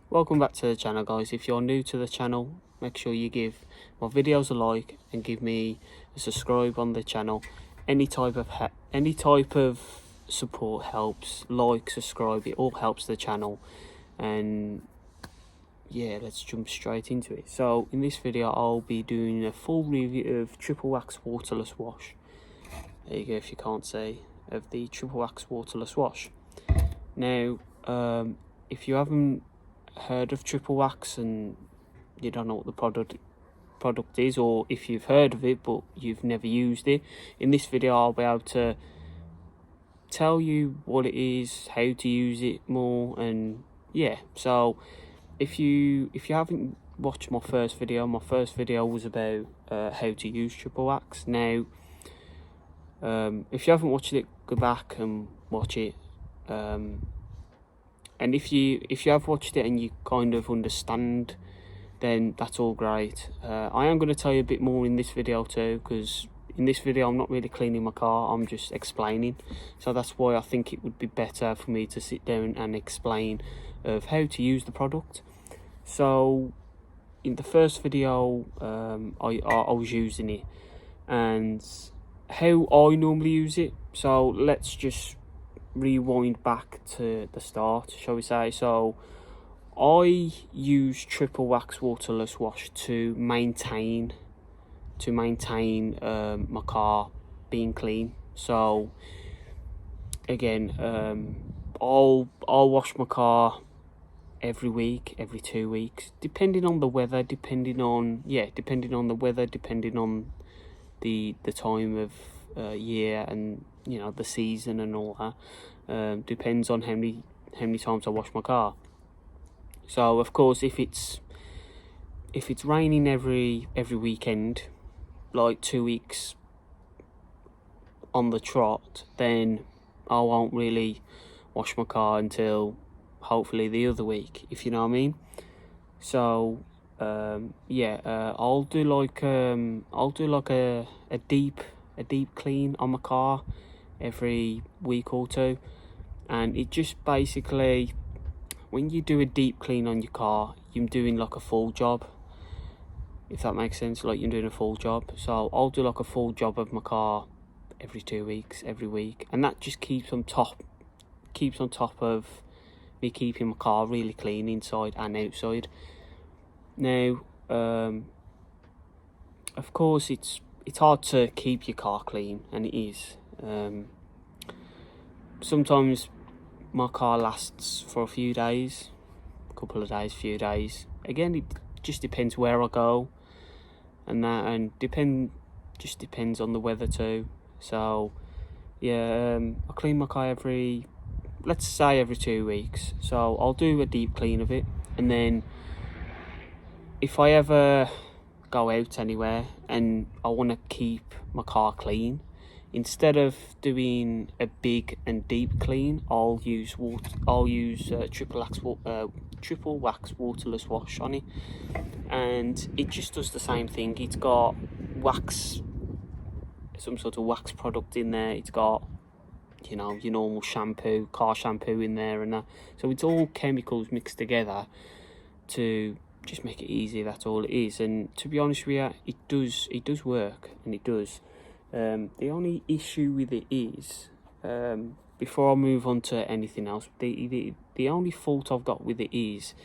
Welcome back to the channel, guys. If you're new to the channel, make sure you give my videos a like and give me a subscribe on the channel. Any type of support helps. Like, subscribe, it all helps the channel. And yeah, let's jump straight into it. So in this video I'll be doing a full review of Triple Wax Waterless Wash. There you go, if you can't see, of the Triple Wax Waterless Wash. Now if you haven't heard of Triple Wax and you don't know what the product is, or if you've heard of it but you've never used it, in this video I'll be able to tell you what it is, how to use it more, and yeah. So if you haven't watched my first video was about how to use Triple Wax. Now if you haven't watched it, go back and watch it. And if you have watched it and you kind of understand, then that's all great. I am going to tell you a bit more in this video too, because in this video I'm not really cleaning my car, I'm just explaining. So that's why I think it would be better for me to sit down and explain of how to use the product. So in the first video I was using it and how I normally use it. So let's just rewind back to the start, shall we say. So I use Triple Wax Waterless Wash to maintain my car being clean. So again, I'll wash my car every week, every 2 weeks, depending on the weather, depending on the weather, depending on the time of year, and you know, the season and all that. Depends on how many times I wash my car. So of course, if it's raining every weekend, like 2 weeks on the trot, then I won't really wash my car until hopefully the other week, if you know what I mean. So I'll do like a deep clean on my car every week or two. And it just basically, when you do a deep clean on your car, you're doing like a full job, if that makes sense. Like, you're doing a full job. So I'll do like a full job of my car every 2 weeks, every week, and that just keeps on top of me keeping my car really clean inside and outside. Now of course it's hard to keep your car clean, and it is. Sometimes my car lasts for a few days, few days. Again, it just depends where I go and that, and just depends on the weather too. So yeah, I clean my car let's say every 2 weeks. So I'll do a deep clean of it, and then if I ever go out anywhere and I want to keep my car clean, instead of doing a big and deep clean, I'll use Triple Wax Waterless Wash on it, and it just does the same thing. It's got wax, some sort of wax product in there. It's got, you know, your normal shampoo, car shampoo in there and that. So it's all chemicals mixed together to just make it easy. That's all it is. And to be honest with you, it does work, and it does. The only issue with it is, before I move on to anything else, the only fault I've got with it is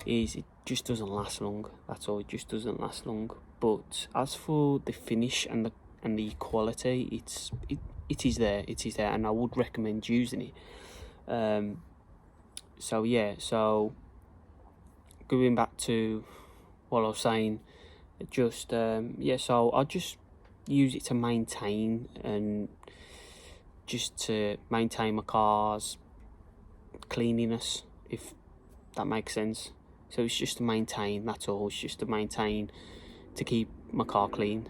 it just doesn't last long. That's all. It just doesn't last long. But as for the finish and the quality, it is there, and I would recommend using it. So yeah, so going back to what I was saying, just so I just use it to maintain, and just to maintain my car's cleanliness, if that makes sense. So it's just to maintain, that's all. It's just to maintain, to keep my car clean.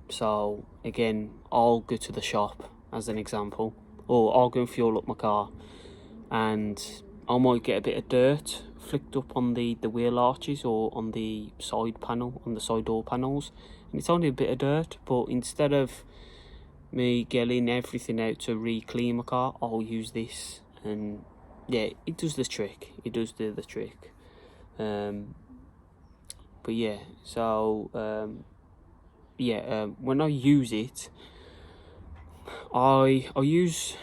So again, I'll go to the shop as an example, or I'll go and fuel up my car, and I might get a bit of dirt flicked up on the wheel arches or on the side panel, on the side door panels, and it's only a bit of dirt. But instead of me getting everything out to re-clean my car, I'll use this, and yeah, it does the trick. It does do the trick. But yeah, so when I use it, I use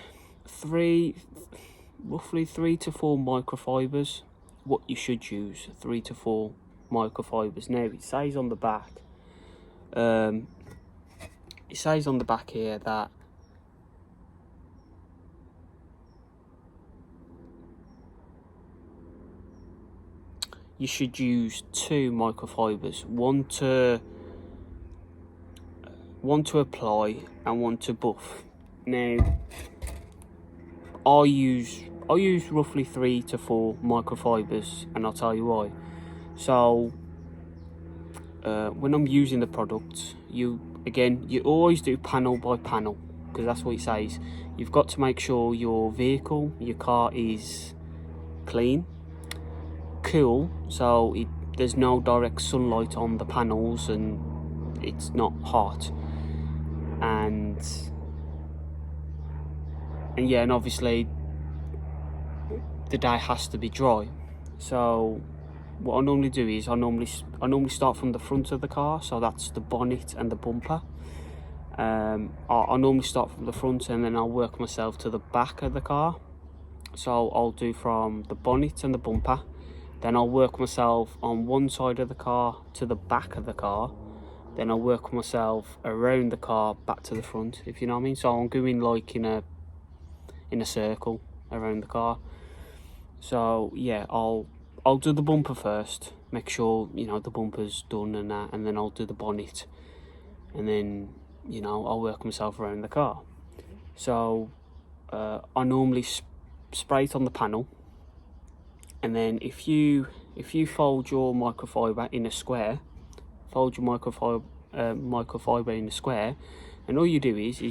roughly 3 to 4 microfibers. What you should use, 3 to 4 microfibers. Now it says on the back, here that you should use 2 microfibers, one to apply and one to buff. Now I use roughly 3 to 4 microfibers, and I'll tell you why. So when I'm using the product, you always do panel by panel, because that's what it says. You've got to make sure your car is clean, cool, so there's no direct sunlight on the panels and it's not hot, and obviously the day has to be dry. So what I normally do is I normally start from the front of the car, so that's the bonnet and the bumper. I normally start from the front and then I'll work myself to the back of the car. So I'll do from the bonnet and the bumper, then I'll work myself on one side of the car to the back of the car, then I'll work myself around the car back to the front, if you know what I mean. So I'm going like in a circle around the car. So yeah, I'll do the bumper first, make sure the bumper's done and that, and then I'll do the bonnet, and then I'll work myself around the car. So I normally spray it on the panel, and then if you fold your microfiber in a square, microfiber in a square, and all you do is you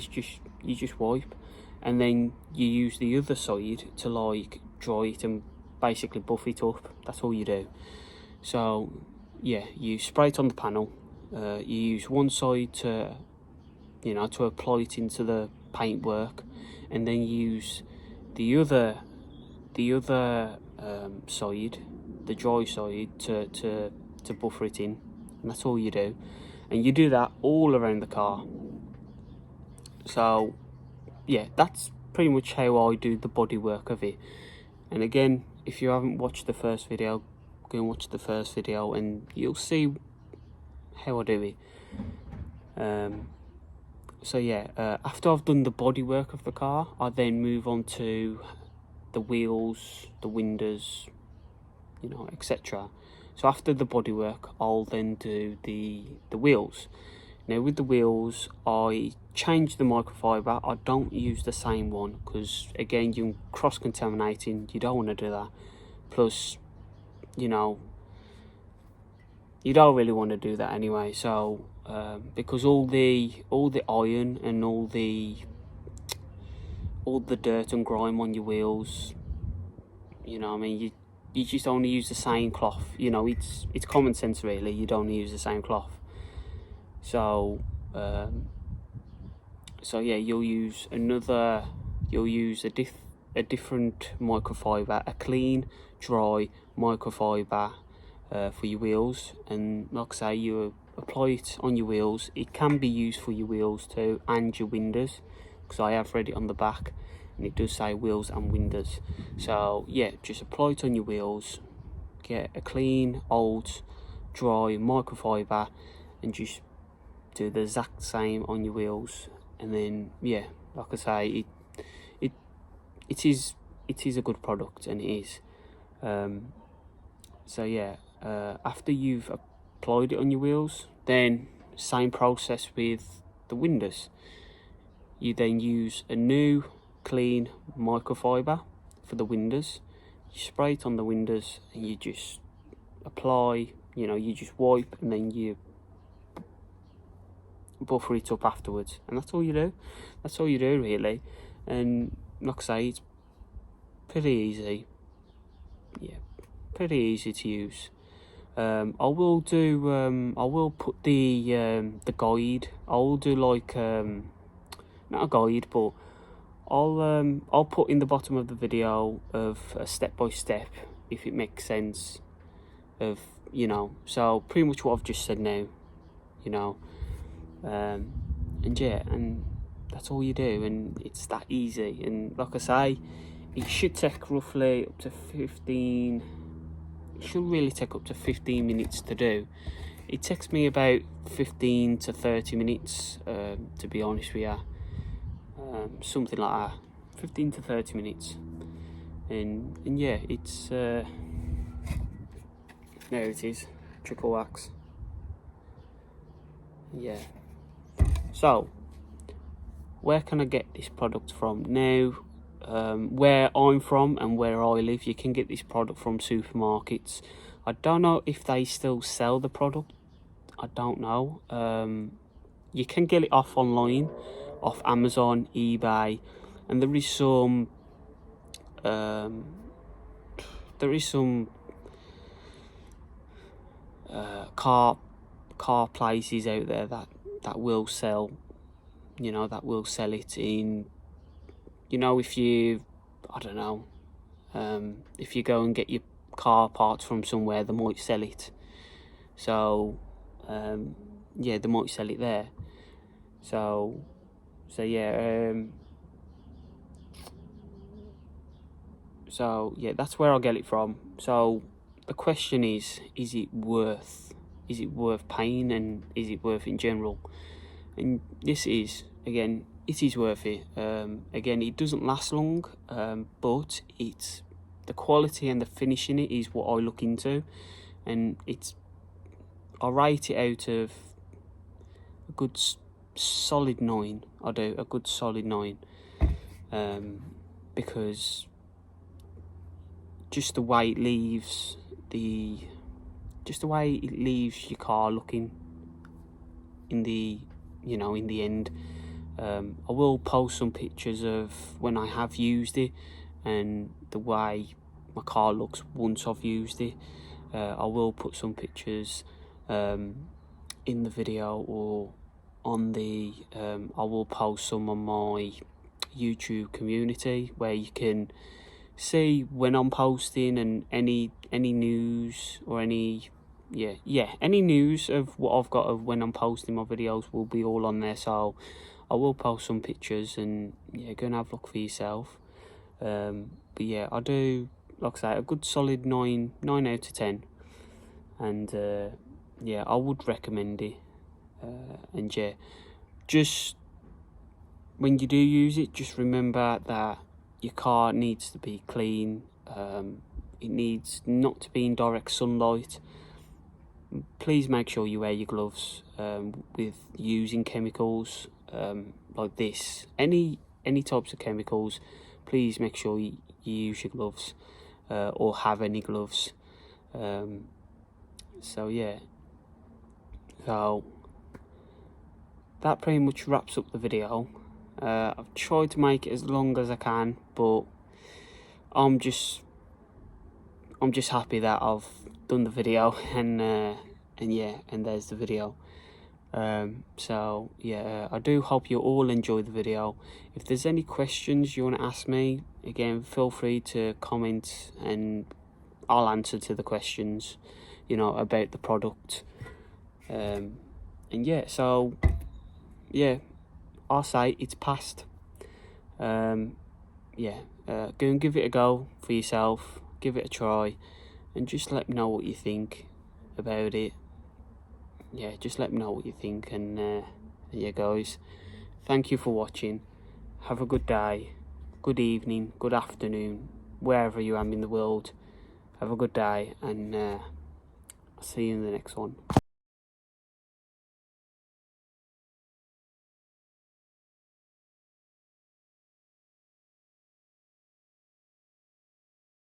just wipe, and then you use the other side to like dry it and basically buff it up. That's all you do. So yeah, you spray it on the panel, you use one side to apply it into the paintwork, and then use the other side, the dry side, to buffer it in, and that's all you do. And you do that all around the car. So yeah, that's pretty much how I do the bodywork of it. And again, if you haven't watched the first video, go and watch the first video and you'll see how I do it. So yeah, after I've done the bodywork of the car, I then move on to the wheels, the windows, etc. So after the bodywork, I'll then do the wheels. Now with the wheels, I change the microfiber. I don't use the same one, because again, you're cross-contaminating. You don't want to do that. Plus, you don't really want to do that anyway. So because all the iron and all the dirt and grime on your wheels, I mean, you just only use the same cloth. It's common sense really. You don't use the same cloth. So yeah, you'll use a different microfiber, a clean, dry microfiber for your wheels, and like I say, you apply it on your wheels. It can be used for your wheels too and your windows, because I have read it on the back and it does say wheels and windows. So yeah, just apply it on your wheels, get a clean, old, dry microfiber, and just do the exact same on your wheels. And then yeah, like I say, it is a good product, and it is. So yeah, after you've applied it on your wheels, then same process with the windows. You then use a new clean microfiber for the windows. You spray it on the windows and you just apply, you just wipe, and then you buffer it up afterwards, and that's all you do. That's all you do really. And like I say, it's pretty easy. Yeah, pretty easy to use. I will put the guide. I will do like not a guide, but I'll put in the bottom of the video of a step by step, if it makes sense. of, you know, so pretty much what I've just said now, you know. And yeah, and that's all you do, and it's that easy. And like I say, it should take roughly up to 15, it should really take up to 15 minutes to do. It takes me about 15 to 30 minutes, to be honest with you. Something like that, 15 to 30 minutes. And yeah, it's there it is, triple wax. Yeah. So, where can I get this product from now? Where I'm from and where I live, you can get this product from supermarkets. I don't know if they still sell the product. I don't know. You can get it off online, off Amazon, eBay, and there is some car places out there that will sell, you know, that will sell it in, you know, if you, I don't know, if you go and get your car parts from somewhere, they might sell it. So yeah, they might sell it there. So yeah, so yeah, that's where I get it from. So the question is it worth paying, and is it worth in general? And this is, again, it is worth it. Again, it doesn't last long, but it's the quality and the finish in it is what I look into, and I rate it out of a good solid 9. I do a good solid 9, because just the way it leaves your car looking in the, you know, in the end. I will post some pictures of when I have used it and the way my car looks once I've used it. I will put some pictures in the video, or on the I will post some on my YouTube community where you can see when I'm posting, and any news or any news of what I've got of when I'm posting my videos will be all on there. So I will post some pictures, and yeah, go and have a look for yourself. But yeah, I do, like I say, a good solid 9 out of 10, and yeah, I would recommend it. And yeah, just when you do use it, just remember that your car needs to be clean. It needs not to be in direct sunlight. Please make sure you wear your gloves with using chemicals like this. Any types of chemicals, please make sure you use your gloves, or have any gloves. So yeah, so that pretty much wraps up the video. I've tried to make it as long as I can, but I'm just happy that I've done the video, and yeah, and there's the video. So yeah, I do hope you all enjoyed the video. If there's any questions you want to ask me, again, feel free to comment, and I'll answer to the questions, you know, about the product. And yeah, so yeah, I'll say it's passed. Yeah, go and give it a go for yourself, give it a try, and just let me know what you think about it. Yeah, just let me know what you think, and yeah guys, thank you for watching. Have a good day, good evening, good afternoon, wherever you are in the world. Have a good day, and I'll see you in the next one.